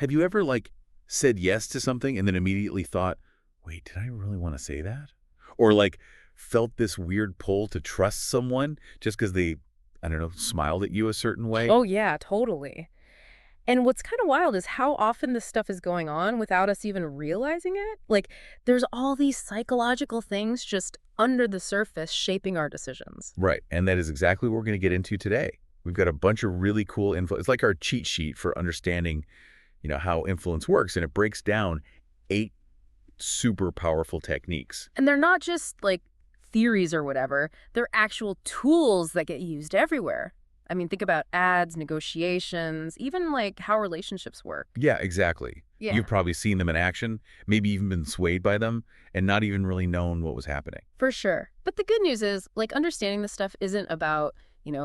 Have you ever, like, said yes to something and then immediately thought, wait, did I really want to say that? Or, like, felt this weird pull to trust someone just because they, I don't know, smiled at you a certain way? Oh, yeah, totally. And what's kind of wild is how often this stuff is going on without us even realizing it. Like, there's all these psychological things just under the surface shaping our decisions. Right. And that is exactly what we're going to get into today. We've got a bunch of really cool info. It's like our cheat sheet for understanding, how influence works. And it breaks down 8 super powerful techniques. And they're not just like theories or whatever, they're actual tools that get used everywhere. I mean, think about ads, negotiations, even like how relationships work. Yeah, exactly. Yeah, You've probably seen them in action, maybe even been swayed by them, and not even really known what was happening. for sure. But the good news is, like, understanding this stuff isn't about,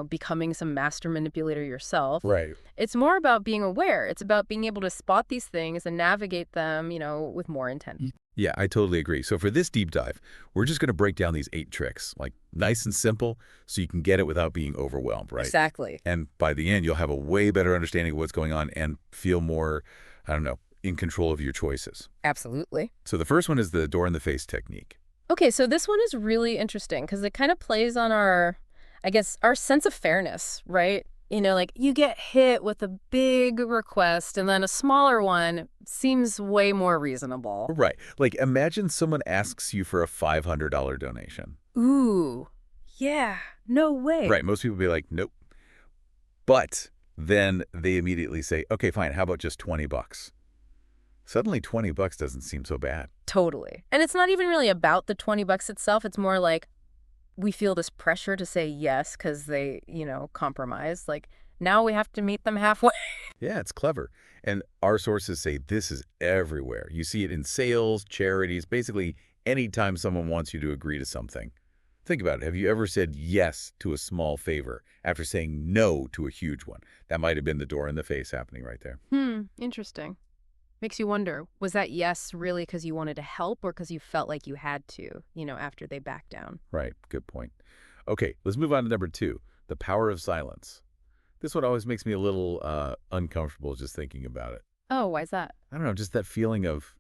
becoming some master manipulator yourself. Right. It's more about being aware. It's about being able to spot these things and navigate them, with more intent. Yeah, I totally agree. So for this deep dive, we're just going to break down these 8 tricks, like nice and simple, so you can get it without being overwhelmed, right? Exactly. And by the end, you'll have a way better understanding of what's going on and feel more, I don't know, in control of your choices. Absolutely. So the first one is the door in the face technique. Okay, so this one is really interesting because it kind of plays on our, I guess, our sense of fairness, right? Like you get hit with a big request and then a smaller one seems way more reasonable. Right. Like imagine someone asks you for a $500 donation. Ooh, yeah, no way. Right. Most people be like, nope. But then they immediately say, okay, fine. How about just 20 bucks? Suddenly 20 bucks doesn't seem so bad. Totally. And it's not even really about the 20 bucks itself. It's more like we feel this pressure to say yes because they, compromise. Like now we have to meet them halfway. Yeah, it's clever. And our sources say this is everywhere. You see it in sales, charities, basically anytime someone wants you to agree to something. Think about it. Have you ever said yes to a small favor after saying no to a huge one? That might have been the door in the face happening right there. Interesting. Makes you wonder, was that yes really because you wanted to help or because you felt like you had to, after they backed down? Right. Good point. Okay, let's move on to number 2, the power of silence. This one always makes me a little uncomfortable just thinking about it. Oh, why's that? I don't know, just that feeling of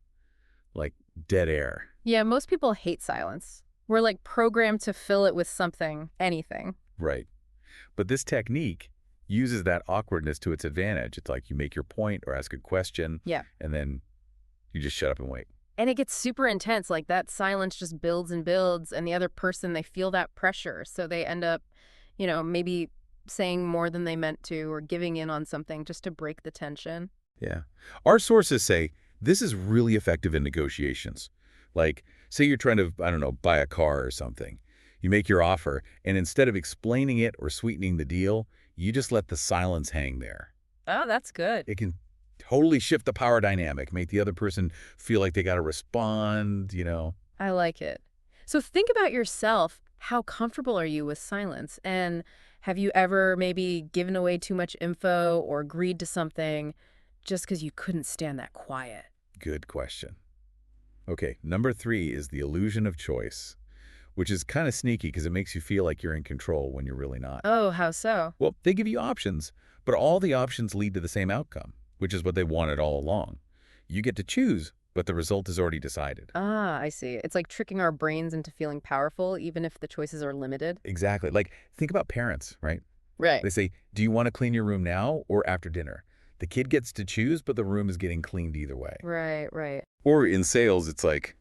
like dead air. Yeah, most people hate silence. We're like programmed to fill it with something, anything. Right. But this technique uses that awkwardness to its advantage. It's like you make your point or ask a question, Yeah. and then you just shut up and wait. And it gets super intense. Like that silence just builds and builds. And the other person, they feel that pressure. So they end up, maybe saying more than they meant to or giving in on something just to break the tension. Yeah. Our sources say this is really effective in negotiations. Like, say you're trying to, I don't know, buy a car or something. You make your offer, and instead of explaining it or sweetening the deal, you just let the silence hang there. Oh, that's good. It can totally shift the power dynamic, make the other person feel like they got to respond. I like it. So think about yourself. How comfortable are you with silence? And have you ever maybe given away too much info or agreed to something just because you couldn't stand that quiet? Good question. Okay, number 3 is the illusion of choice, which is kind of sneaky because it makes you feel like you're in control when you're really not. Oh, how so? Well, they give you options, but all the options lead to the same outcome, which is what they wanted all along. You get to choose, but the result is already decided. Ah, I see. It's like tricking our brains into feeling powerful, even if the choices are limited. Exactly. Like, think about parents, right? Right. They say, do you want to clean your room now or after dinner? The kid gets to choose, but the room is getting cleaned either way. Right, right. Or in sales, it's like,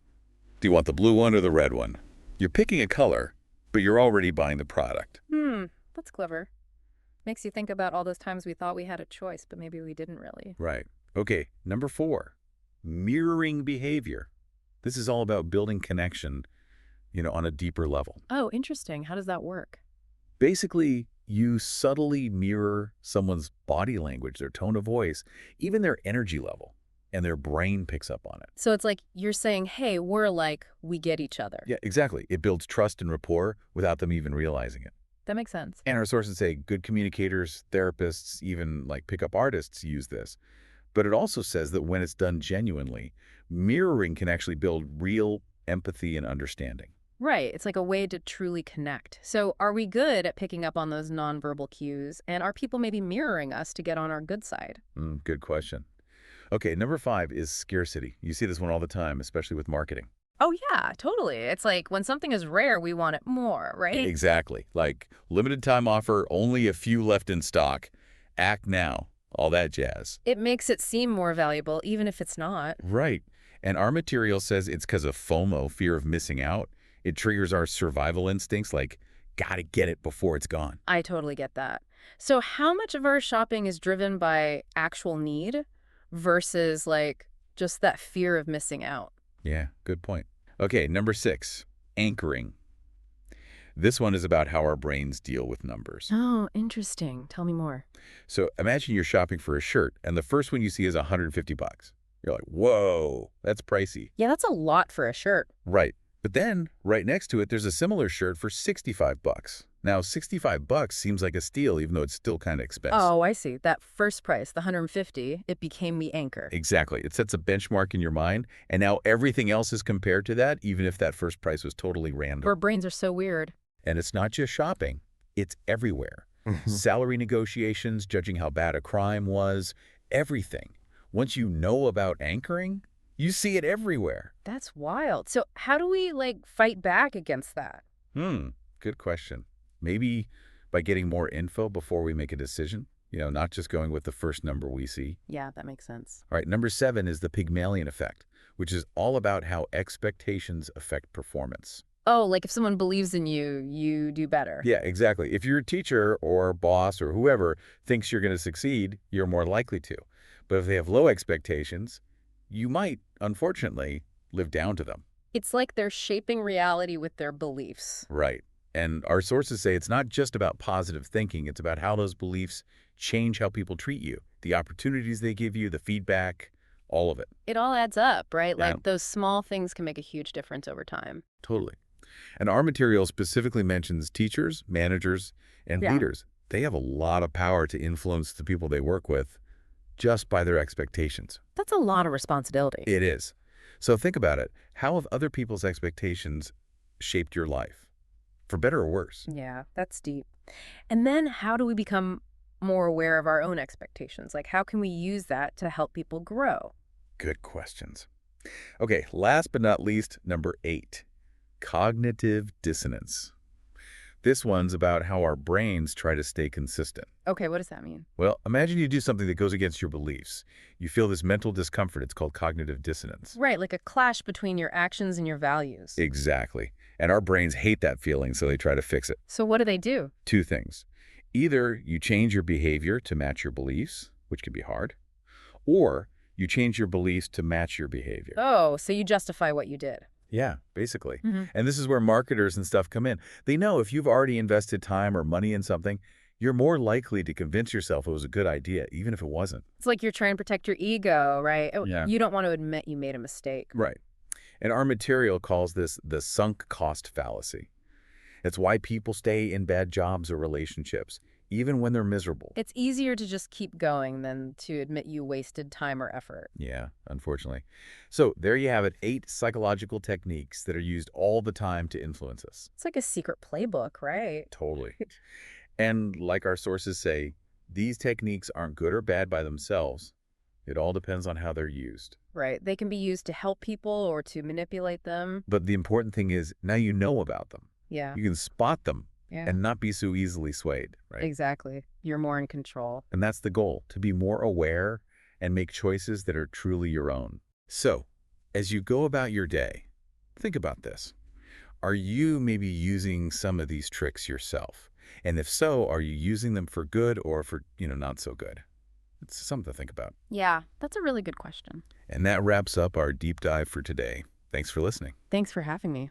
do you want the blue one or the red one? You're picking a color, but you're already buying the product. That's clever. Makes you think about all those times we thought we had a choice, but maybe we didn't really. Right. Okay, number 4, mirroring behavior. This is all about building connection, on a deeper level. Oh, interesting. How does that work? Basically, you subtly mirror someone's body language, their tone of voice, even their energy level, and their brain picks up on it. So it's like you're saying, hey, we're alike, we get each other. Yeah, exactly. It builds trust and rapport without them even realizing it. That makes sense. And our sources say good communicators, therapists, even like pickup artists use this. But it also says that when it's done genuinely, mirroring can actually build real empathy and understanding. Right. It's like a way to truly connect. So are we good at picking up on those nonverbal cues? And are people maybe mirroring us to get on our good side? Good question. Okay, number 5 is scarcity. You see this one all the time, especially with marketing. Oh, yeah, totally. It's like when something is rare, we want it more, right? Exactly. Like limited time offer, only a few left in stock. Act now. All that jazz. It makes it seem more valuable, even if it's not. Right. And our material says it's because of FOMO, fear of missing out. It triggers our survival instincts like, gotta get it before it's gone. I totally get that. So how much of our shopping is driven by actual need versus like just that fear of missing out? Yeah, good point. Okay, number 6, anchoring. This one is about how our brains deal with numbers. Oh, interesting. Tell me more. So imagine you're shopping for a shirt and the first one you see is 150 bucks. You're like, whoa, that's pricey. Yeah, that's a lot for a shirt. Right. But then right next to it, there's a similar shirt for 65 bucks. Now, 65 bucks seems like a steal, even though it's still kind of expensive. Oh, I see. That first price, the 150, it became the anchor. Exactly. It sets a benchmark in your mind, and now everything else is compared to that, even if that first price was totally random. Our brains are so weird. And it's not just shopping. It's everywhere. Salary negotiations, judging how bad a crime was, everything. Once you know about anchoring, you see it everywhere. That's wild. So how do we, like, fight back against that? Good question. Maybe by getting more info before we make a decision, not just going with the first number we see. Yeah, that makes sense. All right, number 7 is the Pygmalion effect, which is all about how expectations affect performance. Oh, like if someone believes in you, you do better. Yeah, exactly. If your teacher or boss or whoever thinks you're going to succeed, you're more likely to. But if they have low expectations, you might, unfortunately, live down to them. It's like they're shaping reality with their beliefs. Right. And our sources say it's not just about positive thinking, it's about how those beliefs change how people treat you, the opportunities they give you, the feedback, all of it. It all adds up, right? Yeah. Like those small things can make a huge difference over time. Totally. And our material specifically mentions teachers, managers, and Yeah. leaders. They have a lot of power to influence the people they work with just by their expectations. That's a lot of responsibility. It is. So think about it. How have other people's expectations shaped your life? For better or worse? Yeah, that's deep. And then how do we become more aware of our own expectations? Like, how can we use that to help people grow? Good questions. Okay, last but not least, number 8, cognitive dissonance. This one's about how our brains try to stay consistent. Okay, what does that mean? Well, imagine you do something that goes against your beliefs. You feel this mental discomfort. It's called cognitive dissonance. Right, like a clash between your actions and your values. Exactly. And our brains hate that feeling, so they try to fix it. So what do? 2 things. Either you change your behavior to match your beliefs, which can be hard, or you change your beliefs to match your behavior. Oh, so you justify what you did. Yeah, basically. Mhm. And this is where marketers and stuff come in. They know if you've already invested time or money in something, you're more likely to convince yourself it was a good idea, even if it wasn't. It's like you're trying to protect your ego, right? Yeah. You don't want to admit you made a mistake. Right. And our material calls this the sunk cost fallacy. It's why people stay in bad jobs or relationships, even when they're miserable. It's easier to just keep going than to admit you wasted time or effort. Yeah, unfortunately. So there you have it, 8 psychological techniques that are used all the time to influence us. It's like a secret playbook, right? Totally. And like our sources say, these techniques aren't good or bad by themselves. It all depends on how they're used. Right. They can be used to help people or to manipulate them. But the important thing is now you know about them. Yeah. You can spot them Yeah. and not be so easily swayed, right? Exactly. You're more in control. And that's the goal, to be more aware and make choices that are truly your own. So, as you go about your day, think about this. Are you maybe using some of these tricks yourself? And if so, are you using them for good or for, not so good? It's something to think about. Yeah, that's a really good question. And that wraps up our deep dive for today. Thanks for listening. Thanks for having me.